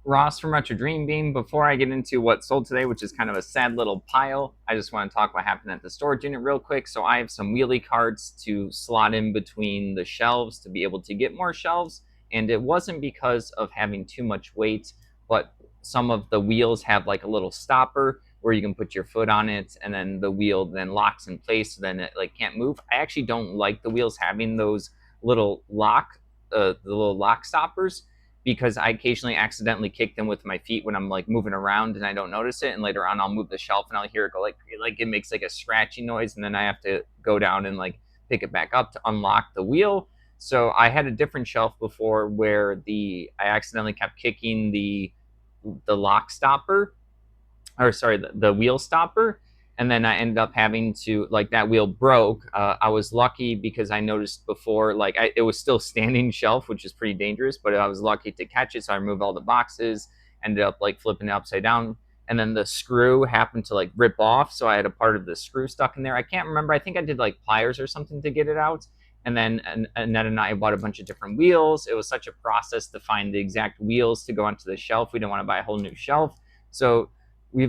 Ross from Retro Dream Beam. Before I get into what sold today, which is kind of a sad little pile, I just want to talk what happened at the storage unit real quick. So I have some wheelie carts to slot in between the shelves to be able to get more shelves. And it wasn't because of having too much weight, but some of the wheels have like a little stopper where you can put your foot on it, and then the wheel then locks in place, so then it like can't move. I actually don't like the wheels having those little the little lock stoppers, because I occasionally accidentally kick them with my feet when I'm like moving around and I don't notice it. And later on, I'll move the shelf and I'll hear it go like it makes like a scratchy noise, and then I have to go down and like pick it back up to unlock the wheel. So I had a different shelf before where I accidentally kept kicking the lock stopper, or sorry, the wheel stopper, and then I ended up having to, like, that wheel broke. I was lucky because I noticed before, like, it was still standing shelf, which is pretty dangerous, but I was lucky to catch it. So I removed all the boxes, ended up like flipping it upside down, and then the screw happened to like rip off. So I had a part of the screw stuck in there. I can't remember. I think I did like pliers or something to get it out. And then Annette and I bought a bunch of different wheels. It was such a process to find the exact wheels to go onto the shelf. We didn't want to buy a whole new shelf. So I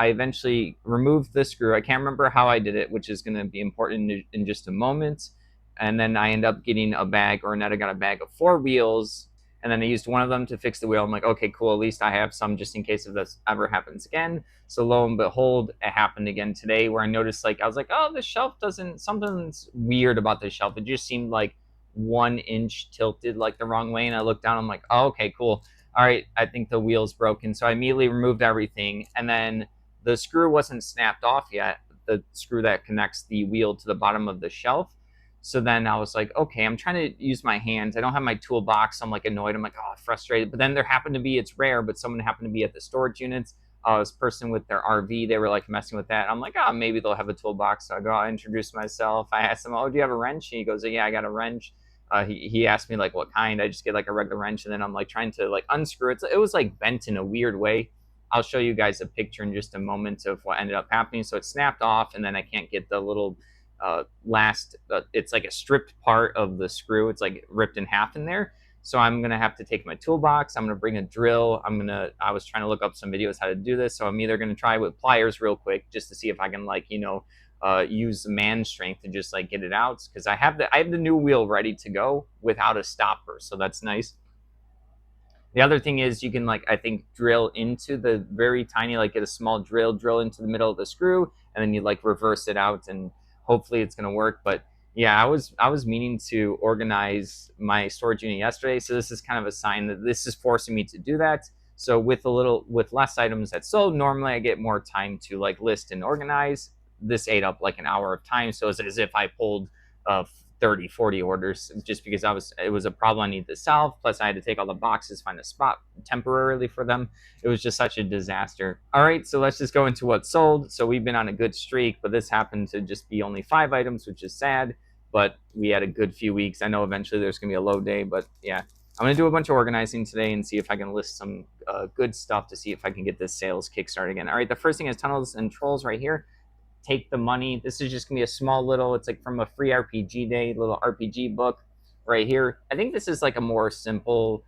eventually removed the screw. I can't remember how I did it, which is going to be important in just a moment. And then I end up getting a bag, or Netta got a bag of 4 wheels. And then I used one of them to fix the wheel. I'm like, okay, cool. At least I have some just in case if this ever happens again. So lo and behold, it happened again today, where I noticed, like, I was like, oh, the shelf doesn't, something's weird about the shelf. It just seemed like 1 inch tilted like the wrong way. And I looked down, I'm like, oh, okay, cool. All right, I think the wheel's broken. So I immediately removed everything. And then the screw wasn't snapped off yet, the screw that connects the wheel to the bottom of the shelf. So then I was like, okay, I'm trying to use my hands. I don't have my toolbox. I'm like annoyed. I'm like, oh, frustrated. But then there happened to be, it's rare, but someone happened to be at the storage units. This person with their RV, they were like messing with that. I'm like, oh, maybe they'll have a toolbox. So I go, I introduce myself. I asked him, oh, do you have a wrench? And he goes, yeah, I got a wrench. He asked me like what kind. I just get like a regular wrench, and then I'm like trying to like unscrew it. It was like bent in a weird way. I'll show you guys a picture in just a moment of what ended up happening. So it snapped off, and then I can't get the little it's like a stripped part of the screw. It's like ripped in half in there. So I'm gonna have to take my toolbox. I'm gonna bring a drill. I was trying to look up some videos how to do this. So I'm either gonna try with pliers real quick just to see if I can, like, use man strength to just like get it out, because I have the new wheel ready to go without a stopper, so that's nice. The other thing is you can, like, I think drill into the very tiny, like get a small drill into the middle of the screw, and then you like reverse it out, and hopefully it's gonna work. But yeah, I was meaning to organize my storage unit yesterday, so this is kind of a sign that this is forcing me to do that. So with less items that sold, normally I get more time to like list and organize. This ate up like an hour of time, so it's as if I pulled 30, 40 orders, just because it was a problem I needed to solve. Plus I had to take all the boxes, find a spot temporarily for them. It was just such a disaster. All right, so let's just go into what sold. So we've been on a good streak, but this happened to just be only 5 items, which is sad, but we had a good few weeks. I know eventually there's gonna be a low day, but yeah, I'm gonna do a bunch of organizing today and see if I can list some good stuff to see if I can get this sales kickstart again. All right, the first thing is Tunnels and Trolls right here. Take the money. This is just gonna be a small little, it's like from a free RPG day, little RPG book right here. I think this is like a more simple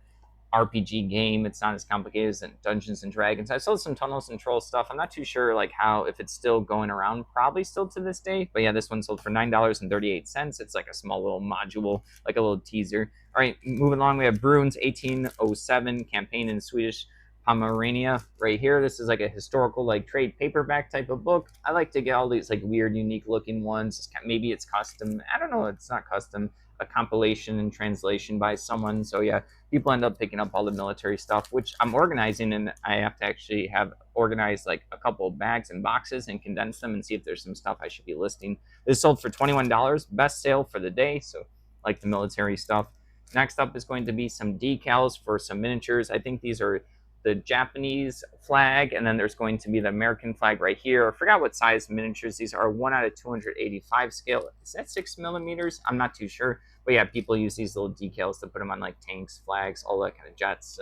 RPG game. It's not as complicated as Dungeons and Dragons. I sold some Tunnels and Trolls stuff. I'm not too sure like how, if it's still going around, probably still to this day. But yeah, this one sold for $9.38. It's like a small little module, like a little teaser. All right, moving along, we have Bruins 1807 campaign in Swedish Pomerania right here. This is like a historical like trade paperback type of book. I like to get all these like weird, unique looking ones. Maybe it's custom. I don't know. It's not custom. A compilation and translation by someone. So yeah, people end up picking up all the military stuff, which I'm organizing, and I have to actually have organized like a couple of bags and boxes and condense them and see if there's some stuff I should be listing. This sold for $21, best sale for the day. So like the military stuff. Next up is going to be some decals for some miniatures. I think these are the Japanese flag, and then there's going to be the American flag right here. I forgot what size miniatures these are. 1 out of 285 scale. Is that 6 millimeters? I'm not too sure. But yeah, people use these little decals to put them on like tanks, flags, all that kind of jets,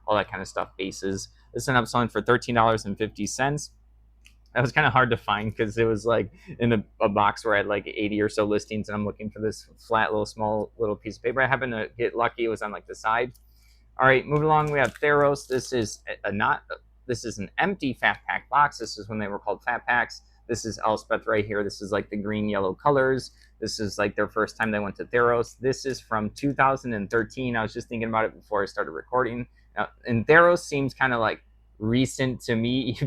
all that kind of stuff, bases. This ended up selling for $13.50. That was kind of hard to find because it was like in a box where I had like 80 or so listings, and I'm looking for this flat little small little piece of paper. I happened to get lucky. It was on like the side. All right, moving along, we have Theros. This is a not. This is an empty Fat Pack box. This is when they were called Fat Packs. This is Elspeth right here. This is like the green yellow colors. This is like their first time they went to Theros. This is from 2013. I was just thinking about it before I started recording. Now, and Theros seems kind of like recent to me,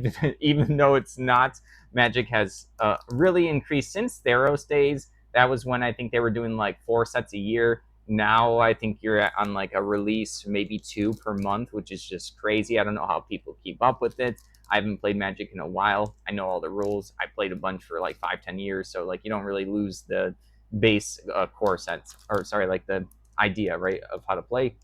even though it's not. Magic has really increased since Theros days. That was when I think they were doing like 4 sets a year. Now I think you're on like a release, maybe 2 per month, which is just crazy. I don't know how people keep up with it. I haven't played Magic in a while. I know all the rules. I played a bunch for like 5-10 years, so like you don't really lose the base core sets, or sorry, like the idea, right, of how to play.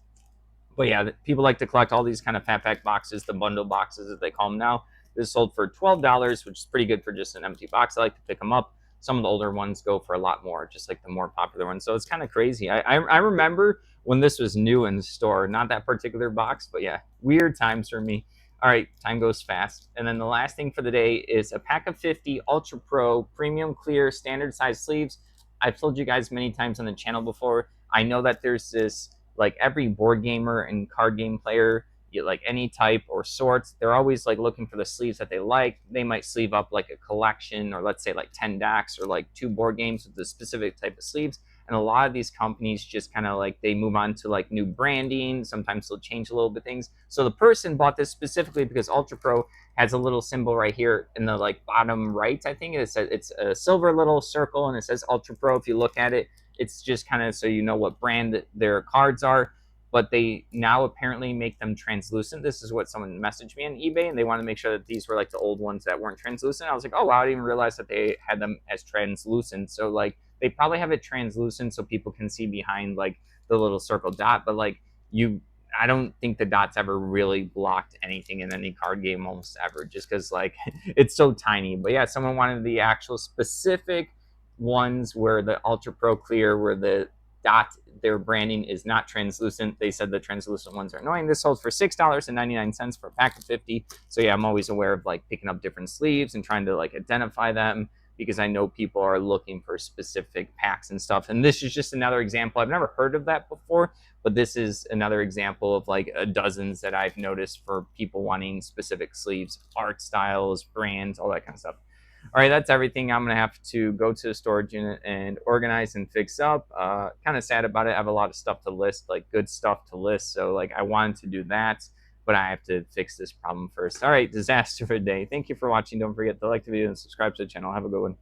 But yeah, people like to collect all these kind of Fat Pack boxes, the bundle boxes as they call them now. This sold for $12, which is pretty good for just an empty box. I like to pick them up. Some of the older ones go for a lot more, just like the more popular ones. So it's kind of crazy. I remember when this was new in the store, not that particular box, but yeah, weird times for me. All right, time goes fast. And then the last thing for the day is a pack of 50 Ultra Pro Premium Clear Standard Size Sleeves. I've told you guys many times on the channel before. I know that there's this, like every board gamer and card game player, like any type or sorts, they're always like looking for the sleeves that they like. They might sleeve up like a collection, or let's say like 10 decks or like 2 board games with a specific type of sleeves. And a lot of these companies just kind of like they move on to like new branding. Sometimes they'll change a little bit things. So the person bought this specifically because Ultra Pro has a little symbol right here in the like bottom right. I think it's a silver little circle and it says Ultra Pro. If you look at it, it's just kind of so you know what brand their cards are. But they now apparently make them translucent. This is what someone messaged me on eBay, and they want to make sure that these were like the old ones that weren't translucent. I was like, oh wow, I didn't even realize that they had them as translucent. So like they probably have it translucent so people can see behind like the little circle dot. But like you, I don't think the dots ever really blocked anything in any card game almost ever, just because like it's so tiny. But yeah, someone wanted the actual specific ones where the Ultra Pro Clear, where the dot, their branding is not translucent. They said the translucent ones are annoying. This sold for $6.99 for a pack of 50. So yeah, I'm always aware of like picking up different sleeves and trying to like identify them, because I know people are looking for specific packs and stuff. And this is just another example. I've never heard of that before, but this is another example of like dozens that I've noticed for people wanting specific sleeves, art styles, brands, all that kind of stuff. All right, that's everything. I'm gonna have to go to the storage unit and organize and fix up. Kind of sad about it. I have a lot of stuff to list, like good stuff to list. So like I wanted to do that, but I have to fix this problem first. All right, disaster for the day. Thank you for watching. Don't forget to like the video and subscribe to the channel. Have a good one.